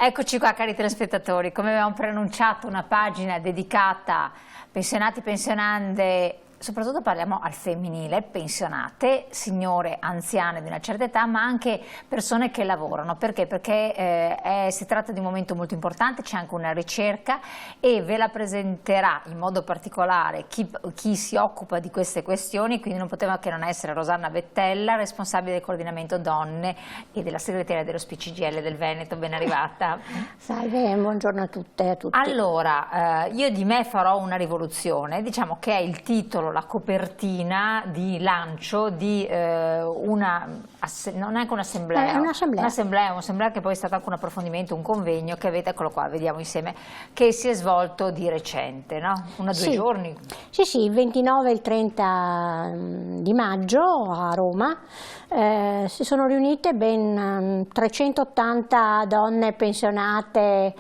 Eccoci qua, cari telespettatori, come avevamo preannunciato, una pagina dedicata a pensionati, pensionande. Soprattutto parliamo al femminile, pensionate, signore anziane di una certa età, ma anche persone che lavorano. Perché? Perché si tratta di un momento molto importante, c'è anche una ricerca e ve la presenterà in modo particolare chi si occupa di queste questioni, quindi non poteva che non essere Rosanna Vettella, responsabile del coordinamento donne e della segreteria dello SPCGIL del Veneto. Ben arrivata. Salve, buongiorno a tutte e a tutti. Allora, io di me farò una rivoluzione, diciamo che è il titolo, la copertina di lancio di una, non è anche un'assemblea, un'assemblea che poi è stata anche un approfondimento, un convegno che avete, eccolo qua, vediamo insieme, che si è svolto di recente, no? Due giorni. Sì, il 29 e il 30 di maggio a Roma si sono riunite ben 380 donne pensionate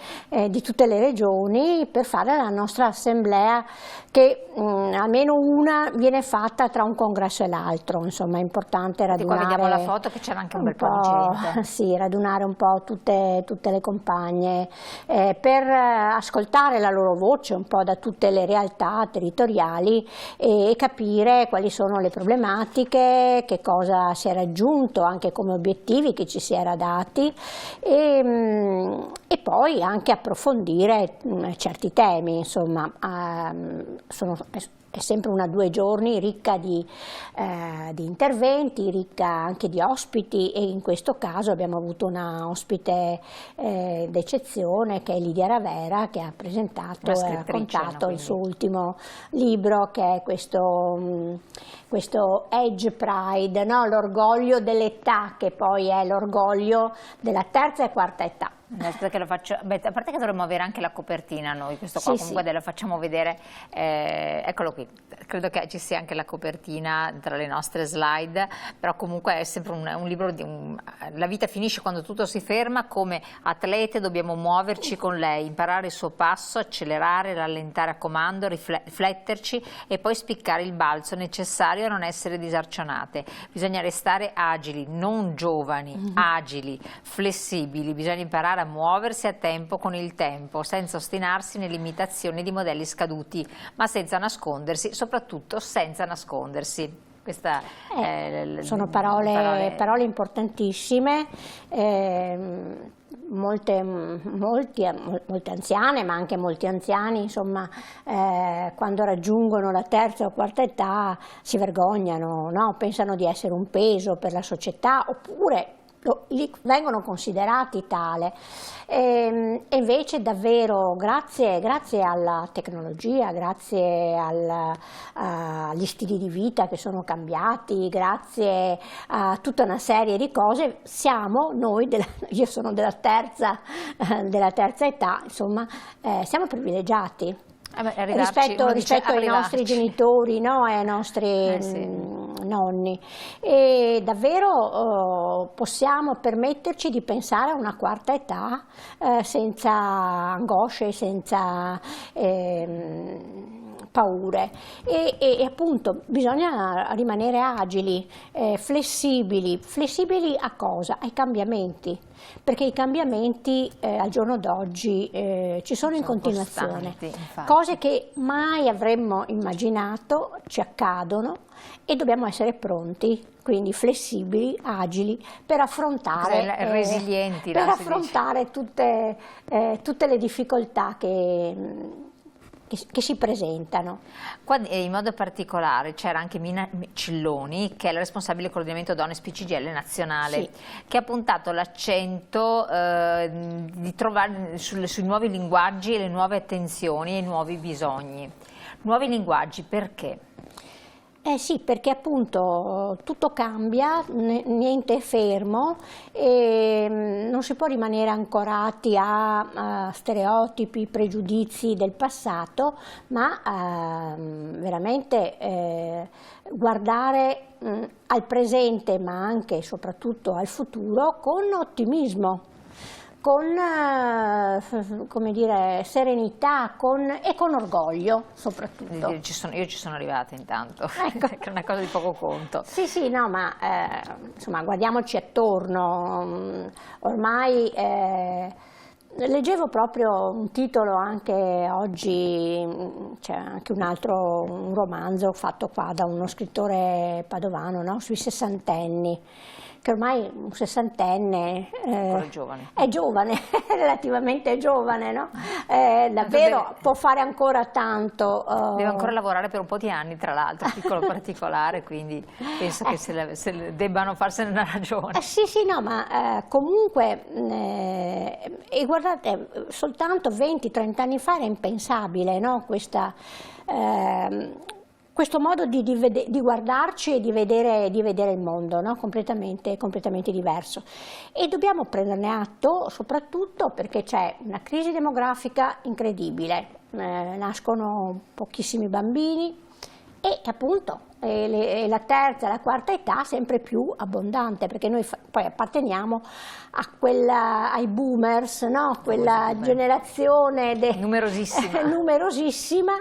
di tutte le regioni per fare la nostra assemblea, che almeno una viene fatta tra un congresso e l'altro. Insomma, è importante radunare. Qua vediamo la foto che c'era anche un bel po' di gente. Sì, radunare un po' tutte le compagne per ascoltare la loro voce un po' da tutte le realtà territoriali e capire quali sono le problematiche, che cosa si è raggiunto anche come obiettivi che ci si era dati e poi anche approfondire certi temi. Insomma, è sempre una 2 giorni ricca di interventi, ricca anche di ospiti, e in questo caso abbiamo avuto una ospite d'eccezione, che è Lidia Ravera, che ha presentato e raccontato il suo ultimo libro, che è questo Age Pride, no? L'orgoglio dell'età, che poi è l'orgoglio della terza e quarta età. Che lo faccio, a parte che dovremmo avere anche la copertina noi, questo qua comunque la facciamo vedere, eccolo qui, credo che ci sia anche la copertina tra le nostre slide, però comunque è sempre un libro la vita finisce quando tutto si ferma, come atlete dobbiamo muoverci con lei, imparare il suo passo, accelerare, rallentare a comando, rifletterci e poi spiccare il balzo necessario a non essere disarcionate. Bisogna restare agili, non giovani, agili, flessibili, bisogna imparare a muoversi a tempo con il tempo, senza ostinarsi nell'imitazione di modelli scaduti, ma senza nascondersi, soprattutto senza nascondersi. Questa sono parole importantissime. Molte anziane, ma anche molti anziani, insomma, quando raggiungono la terza o quarta età si vergognano, no? Pensano di essere un peso per la società, oppure vengono considerati tale, e invece davvero grazie alla tecnologia, grazie agli stili di vita che sono cambiati, grazie a tutta una serie di cose, siamo noi, io sono della terza età, insomma, siamo privilegiati. Rispetto ai nostri genitori, no? E ai nostri nonni, e davvero possiamo permetterci di pensare a una quarta età senza angosce, senza paure, e appunto bisogna rimanere agili, flessibili a cosa? Ai cambiamenti, perché i cambiamenti al giorno d'oggi ci sono in continuazione, cose che mai avremmo immaginato ci accadono e dobbiamo essere pronti, quindi flessibili, agili, per affrontare, resilienti, per affrontare tutte le difficoltà che si presentano. Qua in modo particolare c'era anche Mina Cilloni, che è la responsabile del coordinamento donne SPCGIL nazionale, che ha puntato l'accento di trovare sui nuovi linguaggi e le nuove attenzioni e i nuovi bisogni. Nuovi linguaggi perché? Sì, perché appunto tutto cambia, niente è fermo e non si può rimanere ancorati a stereotipi, pregiudizi del passato, ma veramente guardare al presente, ma anche e soprattutto al futuro con ottimismo, con come dire, serenità e con orgoglio soprattutto. Io ci sono arrivata intanto, ecco. Che è una cosa di poco conto. Sì, no, ma insomma, guardiamoci attorno, ormai Leggevo proprio un titolo anche oggi, c'è anche un romanzo fatto qua da uno scrittore padovano, no? Sui sessantenni, che ormai un sessantenne è giovane, relativamente giovane, no? Davvero può fare ancora tanto. Deve ancora lavorare per un po' di anni, tra l'altro, piccolo particolare, quindi penso che se debbano farsene una ragione. Sì, sì, no, ma comunque, e guardate, soltanto 20-30 anni fa era impensabile, no? Questo modo di guardarci e di vedere il mondo, no? completamente diverso. E dobbiamo prenderne atto soprattutto perché c'è una crisi demografica incredibile, nascono pochissimi bambini e appunto la terza e la quarta età sempre più abbondante, perché noi poi apparteniamo ai boomers, no? Quella generazione numerosissima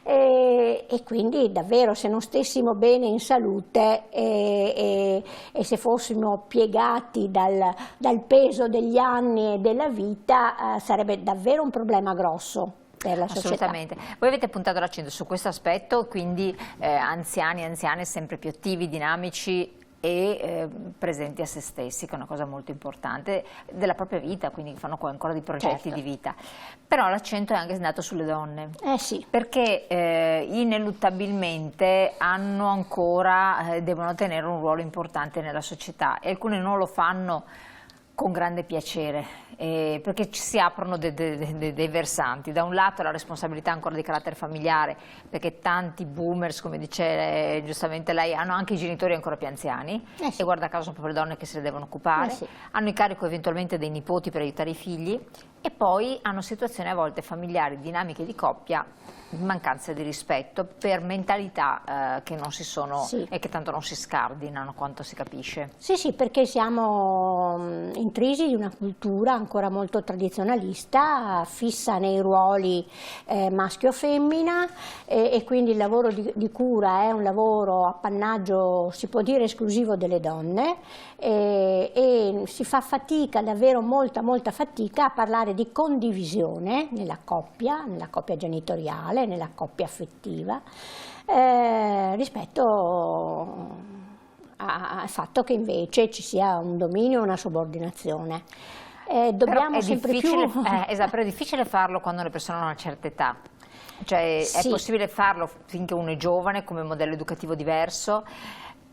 e quindi davvero se non stessimo bene in salute e se fossimo piegati dal peso degli anni e della vita sarebbe davvero un problema grosso per la società. Assolutamente. Voi avete puntato l'accento su questo aspetto, quindi anziani e anziane sempre più attivi, dinamici e presenti a se stessi, che è una cosa molto importante della propria vita, quindi fanno ancora dei progetti di vita. Però l'accento è anche andato sulle donne, sì. Perché ineluttabilmente devono tenere un ruolo importante nella società e alcune non lo fanno con grande piacere, perché ci si aprono dei versanti. Da un lato la responsabilità ancora di carattere familiare, perché tanti boomers, come dice giustamente lei, hanno anche i genitori ancora più anziani, e guarda caso sono proprio le donne che se ne devono occupare, hanno in carico eventualmente dei nipoti per aiutare i figli, e poi hanno situazioni a volte familiari, dinamiche di coppia, mancanza di rispetto per mentalità che non si sono e che tanto non si scardinano, quanto si capisce. Sì, sì, perché siamo intrisi di una cultura ancora molto tradizionalista, fissa nei ruoli maschio-femmina, e quindi il lavoro di cura è un lavoro appannaggio, si può dire, esclusivo delle donne, e si fa fatica, davvero molta fatica a parlare di condivisione nella coppia genitoriale, nella coppia affettiva, rispetto al fatto che invece ci sia un dominio e una subordinazione. Dobbiamo sempre più... Esatto, però è difficile farlo quando le persone hanno una certa età. Cioè è possibile farlo finché uno è giovane, come modello educativo diverso,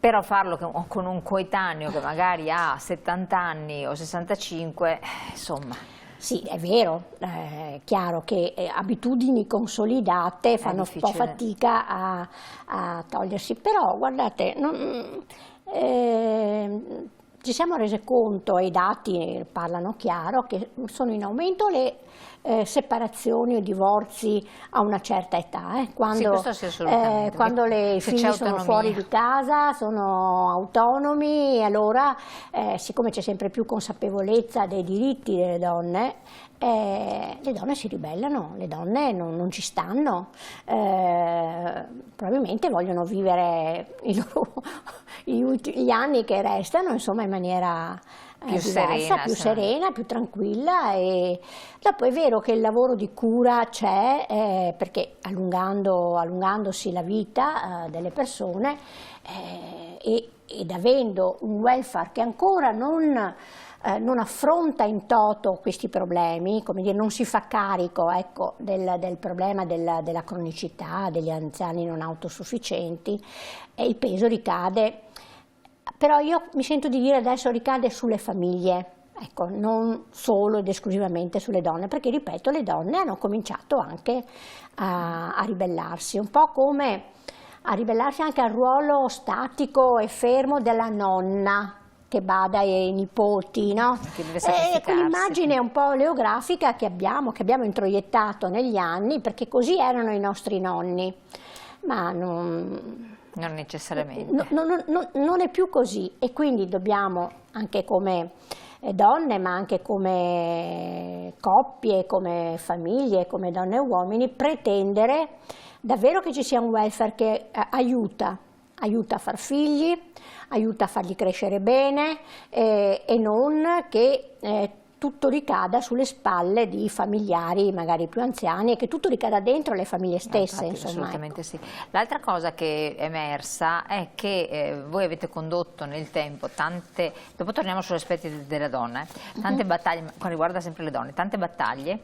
però farlo con un coetaneo che magari ha 70 anni o 65, insomma... Sì, è vero, è chiaro che abitudini consolidate fanno un po' fatica a togliersi, però guardate, ci siamo resi conto, e i dati parlano chiaro, che sono in aumento le separazioni o divorzi a una certa età, quando i figli sono fuori di casa, sono autonomi, e allora siccome c'è sempre più consapevolezza dei diritti delle donne, le donne si ribellano, le donne non ci stanno, probabilmente vogliono vivere gli anni che restano, insomma, in maniera più serena, più tranquilla. E dopo è vero che il lavoro di cura c'è, perché allungandosi la vita delle persone ed avendo un welfare che ancora non affronta in toto questi problemi, come dire, non si fa carico, ecco, del problema della cronicità, degli anziani non autosufficienti, e il peso ricade, però io mi sento di dire adesso ricade sulle famiglie, ecco, non solo ed esclusivamente sulle donne, perché ripeto, le donne hanno cominciato anche a ribellarsi, un po' come a ribellarsi anche al ruolo statico e fermo della nonna, che bada ai nipoti, no? Quell'immagine un po' oleografica che abbiamo introiettato negli anni, perché così erano i nostri nonni, ma non necessariamente. Non è più così, e quindi dobbiamo, anche come donne, ma anche come coppie, come famiglie, come donne e uomini, pretendere davvero che ci sia un welfare che aiuta a far figli, aiuta a farli crescere bene, e non che tutto ricada sulle spalle di familiari magari più anziani e che tutto ricada dentro le famiglie stesse. Infatti, assolutamente sì. L'altra cosa che è emersa è che voi avete condotto nel tempo tante, dopo torniamo sugli aspetti della donna, tante battaglie, quando riguarda sempre le donne, tante battaglie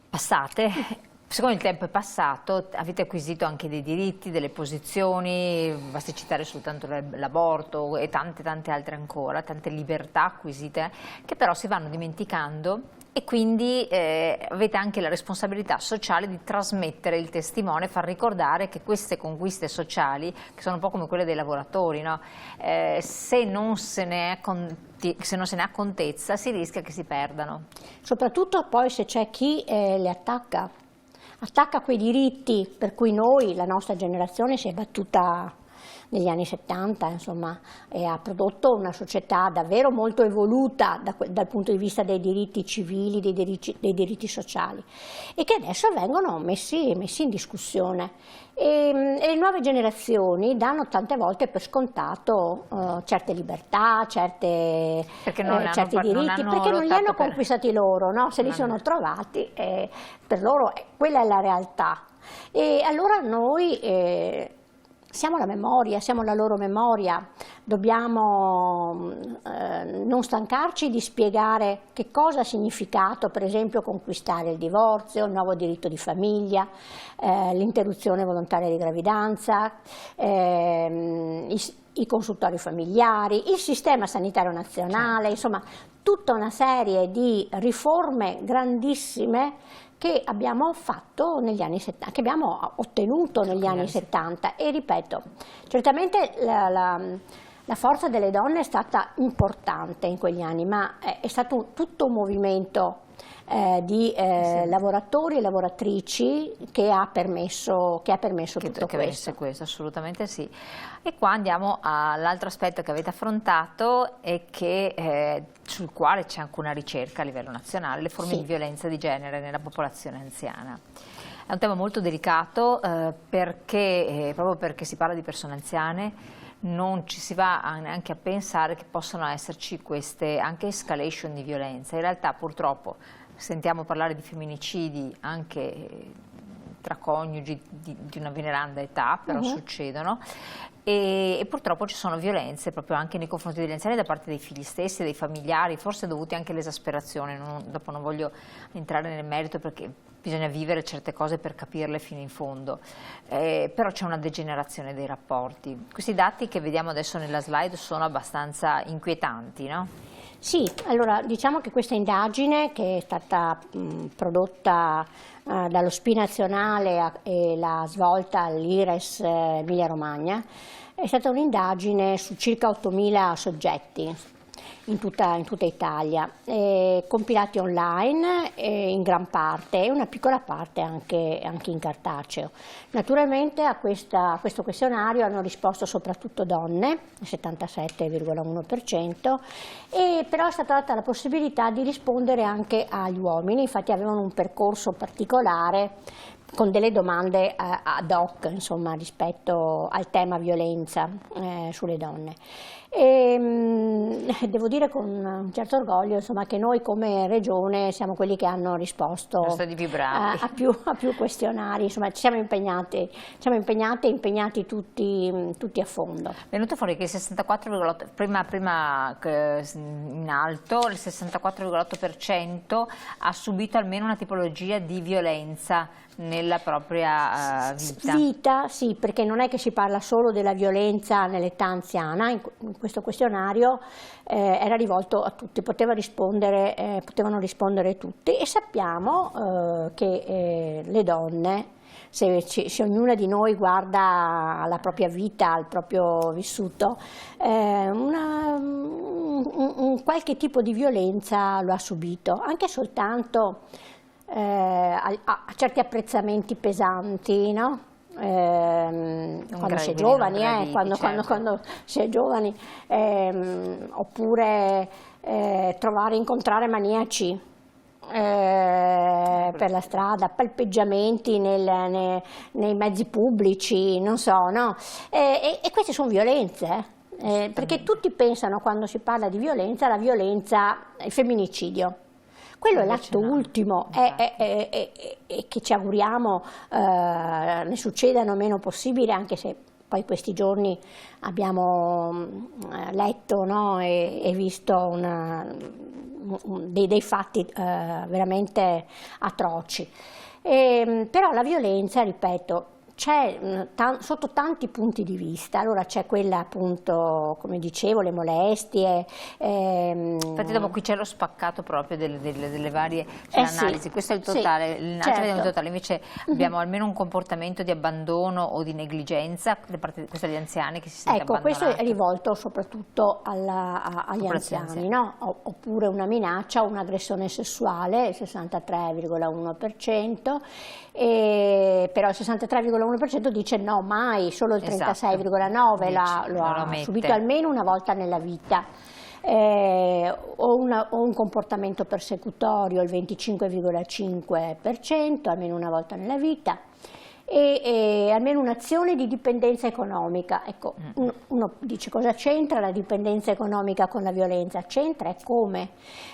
passate. Siccome il tempo è passato, avete acquisito anche dei diritti, delle posizioni, basti citare soltanto l'aborto e tante altre ancora, tante libertà acquisite, che però si vanno dimenticando e quindi avete anche la responsabilità sociale di trasmettere il testimone, far ricordare che queste conquiste sociali, che sono un po' come quelle dei lavoratori, no? Se non se ne ha contezza si rischia che si perdano. Soprattutto poi se c'è chi le attacca quei diritti per cui noi, la nostra generazione, si è battuta negli anni 70, insomma, e ha prodotto una società davvero molto evoluta dal punto di vista dei diritti civili, dei diritti sociali, e che adesso vengono messi in discussione. E le nuove generazioni danno tante volte per scontato certe libertà, certi diritti, perché non li hanno conquistati loro, no? Se li sono trovati, per loro quella è la realtà. E allora noi siamo la memoria, siamo la loro memoria, dobbiamo non stancarci di spiegare che cosa ha significato, per esempio, conquistare il divorzio, il nuovo diritto di famiglia, l'interruzione volontaria di gravidanza, i consultori familiari, il sistema sanitario nazionale, insomma tutta una serie di riforme grandissime che abbiamo fatto negli anni 70, che abbiamo ottenuto negli anni 70, e ripeto, certamente la forza delle donne è stata importante in quegli anni, ma è stato tutto un movimento di lavoratori e lavoratrici che ha permesso tutto questo. Assolutamente sì. E qua andiamo all'altro aspetto che avete affrontato e sul quale c'è anche una ricerca a livello nazionale, le forme di violenza di genere nella popolazione anziana. È un tema molto delicato proprio perché si parla di persone anziane, non ci si va neanche a pensare che possano esserci queste anche escalation di violenza. In realtà purtroppo sentiamo parlare di femminicidi anche tra coniugi di una veneranda età, però succedono, e purtroppo ci sono violenze proprio anche nei confronti degli anziani da parte dei figli stessi, dei familiari, forse dovute anche all'esasperazione. Dopo non voglio entrare nel merito perché bisogna vivere certe cose per capirle fino in fondo, però c'è una degenerazione dei rapporti. Questi dati che vediamo adesso nella slide sono abbastanza inquietanti, no? Sì, allora diciamo che questa indagine, che è stata prodotta dallo SPI nazionale e l'ha svolta all'IRES Emilia Romagna, è stata un'indagine su circa 8.000 soggetti in tutta Italia, compilati online in gran parte e una piccola parte anche in cartaceo. Naturalmente a questo questionario hanno risposto soprattutto donne, il 77,1%, e però è stata data la possibilità di rispondere anche agli uomini, infatti avevano un percorso particolare con delle domande ad hoc, insomma, rispetto al tema violenza sulle donne. Devo dire con un certo orgoglio, insomma, che noi come Regione siamo quelli che hanno risposto più bravi. a più questionari, insomma ci siamo impegnati tutti a fondo. È venuto fuori che il 64,8%, prima in alto, il 64,8% ha subito almeno una tipologia di violenza nella propria vita. Sì, perché non è che si parla solo della violenza nell'età anziana, in questo questionario era rivolto a tutti, potevano rispondere tutti, e sappiamo che le donne, se ognuna di noi guarda alla propria vita, al proprio vissuto, un qualche tipo di violenza lo ha subito, anche soltanto a certi apprezzamenti pesanti, no? Quando si è giovani, quando si è giovani, oppure incontrare maniaci per la strada, palpeggiamenti nei mezzi pubblici, non so, no? E queste sono violenze. perché tutti pensano, quando si parla di violenza, la violenza, il femminicidio. Quello è l'atto ultimo e che ci auguriamo ne succedano meno possibile, anche se poi questi giorni abbiamo letto, no, e visto dei fatti veramente atroci. Però la violenza, ripeto, c'è sotto tanti punti di vista. Allora c'è quella, appunto, come dicevo, le molestie. Infatti dopo qui c'è lo spaccato proprio delle varie analisi. Sì, Questo è il totale, certo. il totale. Invece abbiamo almeno un comportamento di abbandono o di negligenza da parte di questi anziani che si sente abbandonati. Questo è rivolto soprattutto agli anziani, no? Oppure una minaccia o un'aggressione sessuale, il 63,1%, però il 63,1% dice no, mai, solo il 36,9% lo ha subito almeno una volta nella vita. O un comportamento persecutorio, il 25,5%, almeno una volta nella vita, e almeno un'azione di dipendenza economica. Ecco, uno dice: cosa c'entra la dipendenza economica con la violenza? C'entra, e come?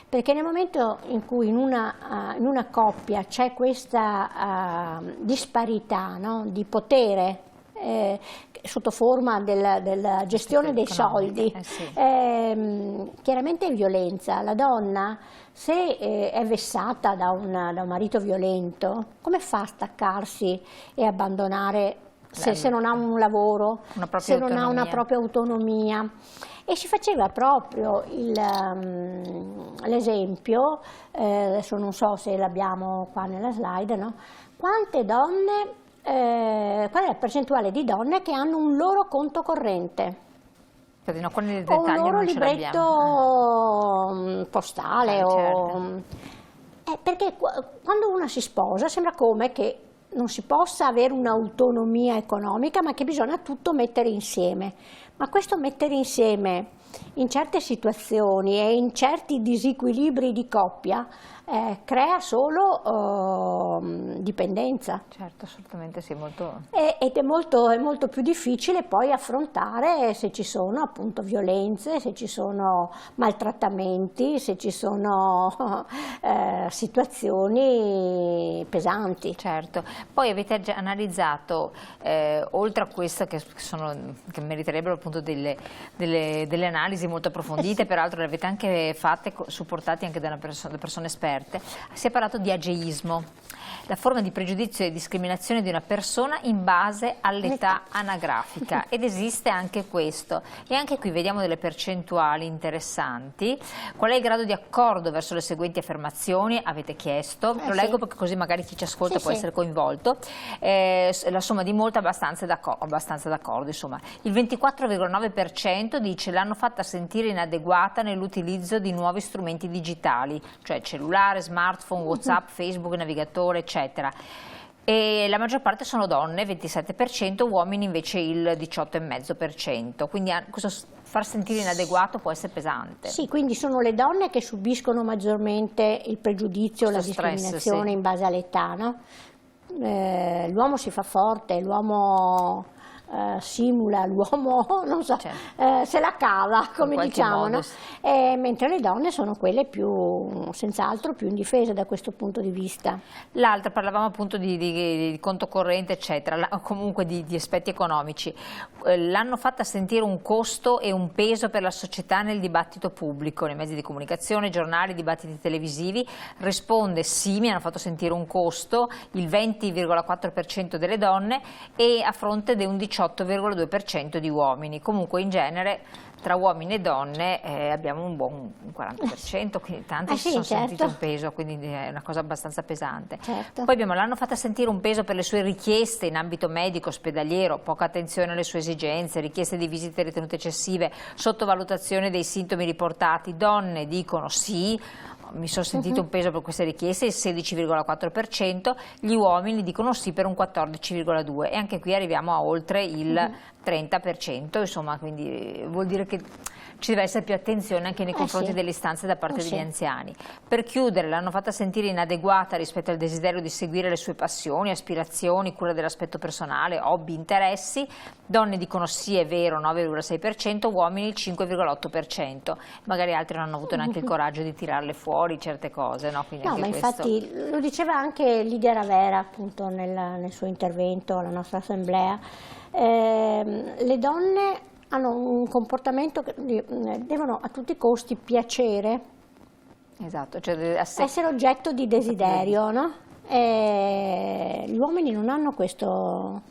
Perché nel momento in cui in una coppia c'è questa disparità, no, di potere, sotto forma della gestione dei soldi, chiaramente è violenza. La donna, se è vessata da un marito violento, come fa a staccarsi e abbandonare, se non ha un lavoro, se non ha una propria autonomia? E si faceva proprio l'esempio, adesso non so se l'abbiamo qua nella slide, no? Quante donne, qual è la percentuale di donne che hanno un loro conto corrente? Con il O un loro libretto postale. Perché quando una si sposa sembra come che non si possa avere un'autonomia economica, ma che bisogna tutto mettere insieme. Ma questo mettere insieme in certe situazioni e in certi disequilibri di coppia crea solo dipendenza. Certo, assolutamente sì, molto. Ed è molto più difficile poi affrontare se ci sono, appunto, violenze, se ci sono maltrattamenti, se ci sono situazioni pesanti. Certo. Poi avete già analizzato, oltre a questo che meriterebbero appunto delle analisi molto approfondite, peraltro le avete anche fatte, supportate anche da persone esperte. Si è parlato di ageismo, la forma di pregiudizio e discriminazione di una persona in base all'età anagrafica, ed esiste anche questo, e anche qui vediamo delle percentuali interessanti. Qual è il grado di accordo verso le seguenti affermazioni? Avete chiesto, lo leggo perché così magari chi ci ascolta può essere coinvolto. La somma di molto abbastanza d'accordo, insomma. Il 24,9% dice: l'hanno fatta sentire inadeguata nell'utilizzo di nuovi strumenti digitali, cioè cellulare, smartphone, WhatsApp, Facebook, navigatore, eccetera. E la maggior parte sono donne, 27%, uomini invece il 18,5%. Quindi questo far sentire inadeguato può essere pesante. Sì, quindi sono le donne che subiscono maggiormente il pregiudizio, la discriminazione in base all'età, no? L'uomo si fa forte, l'uomo simula, l'uomo non so, se la cava, come diciamo, no? Mentre le donne sono quelle senz'altro più indifese da questo punto di vista. L'altra, parlavamo appunto di conto corrente, eccetera, comunque di aspetti economici. L'hanno fatta sentire un costo e un peso per la società nel dibattito pubblico, nei mezzi di comunicazione, giornali, dibattiti televisivi. Risponde sì, mi hanno fatto sentire un costo, il 20,4% delle donne, e a fronte di un 18,2% di uomini. Comunque in genere tra uomini e donne abbiamo un buon 40%, quindi tanti si sono sentiti un peso, quindi è una cosa abbastanza pesante. Poi l'hanno fatta sentire un peso per le sue richieste in ambito medico, ospedaliero, poca attenzione alle sue esigenze, richieste di visite ritenute eccessive, sottovalutazione dei sintomi riportati. Donne dicono sì, mi sono sentito un peso per queste richieste, il 16,4%, gli uomini dicono sì per un 14,2%, e anche qui arriviamo a oltre il 30%, insomma, quindi vuol dire che ci deve essere più attenzione anche nei confronti delle istanze da parte degli anziani. Per chiudere, l'hanno fatta sentire inadeguata rispetto al desiderio di seguire le sue passioni, aspirazioni, cura dell'aspetto personale, hobby, interessi. Donne dicono sì, è vero, 9,6%, uomini il 5,8%. Magari altri non hanno avuto neanche il coraggio di tirarle fuori certe cose, no? Quindi no, anche ma questo... infatti lo diceva anche Lidia Ravera appunto nel suo intervento alla nostra assemblea. Le donne hanno un comportamento che devono a tutti i costi piacere, esatto, cioè essere oggetto di desiderio, no? Gli uomini non hanno questo.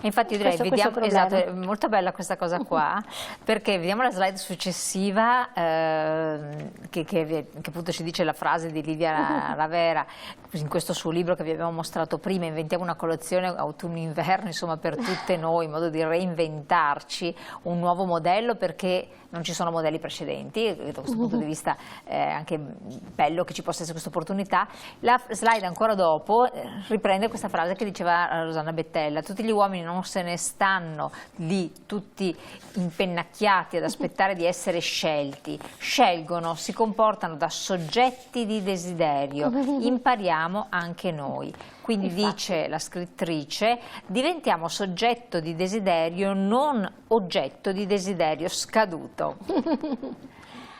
E infatti io direi, vediamo, esatto, è molto bella questa cosa qua, perché vediamo la slide successiva che appunto ci dice la frase di Lidia Ravera in questo suo libro che vi abbiamo mostrato prima, Inventiamo una colazione autunno-inverno, insomma per tutte noi, in modo di reinventarci un nuovo modello perché non ci sono modelli precedenti, da questo punto di vista è anche bello che ci possa essere questa opportunità. La slide ancora dopo riprende questa frase che diceva Rosanna Bettella: tutti gli uomini non se ne stanno lì tutti impennacchiati ad aspettare di essere scelti, scelgono, si comportano da soggetti di desiderio, impariamo anche noi. Quindi dice la scrittrice, diventiamo soggetto di desiderio, non oggetto di desiderio scaduto.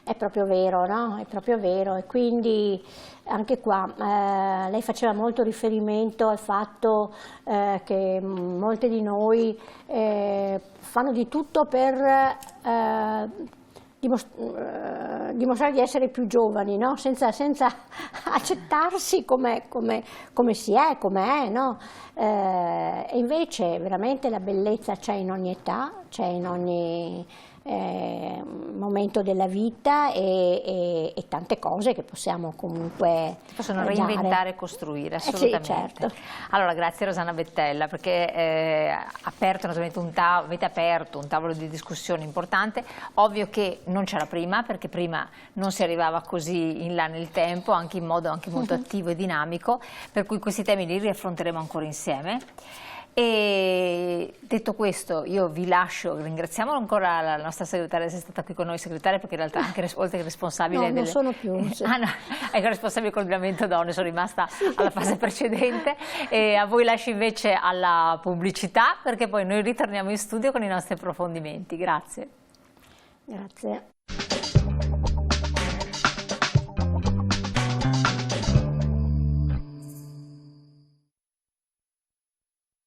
È proprio vero, no? È proprio vero, e quindi anche qua lei faceva molto riferimento al fatto che molte di noi fanno di tutto per dimostrare di essere più giovani, no? senza accettarsi come si è, com'è, no? E invece veramente la bellezza c'è in ogni età, c'è in ogni momento della vita e tante cose che possiamo comunque possono reinventare e costruire, assolutamente. Sì, certo. Allora grazie Rosanna Bettella perché avete aperto un tavolo di discussione importante. Ovvio che non c'era prima, perché prima non si arrivava così in là nel tempo, anche in modo anche molto attivo e dinamico, per cui questi temi li riaffronteremo ancora insieme. E detto questo io vi lascio, ringraziamo ancora la nostra segretaria di essere stata qui con noi, segretaria, perché in realtà anche oltre che responsabile non sono più sì. Ecco, responsabile coordinamento donne, sono rimasta alla fase precedente, e a voi lascio invece alla pubblicità perché poi noi ritorniamo in studio con i nostri approfondimenti. Grazie. Grazie.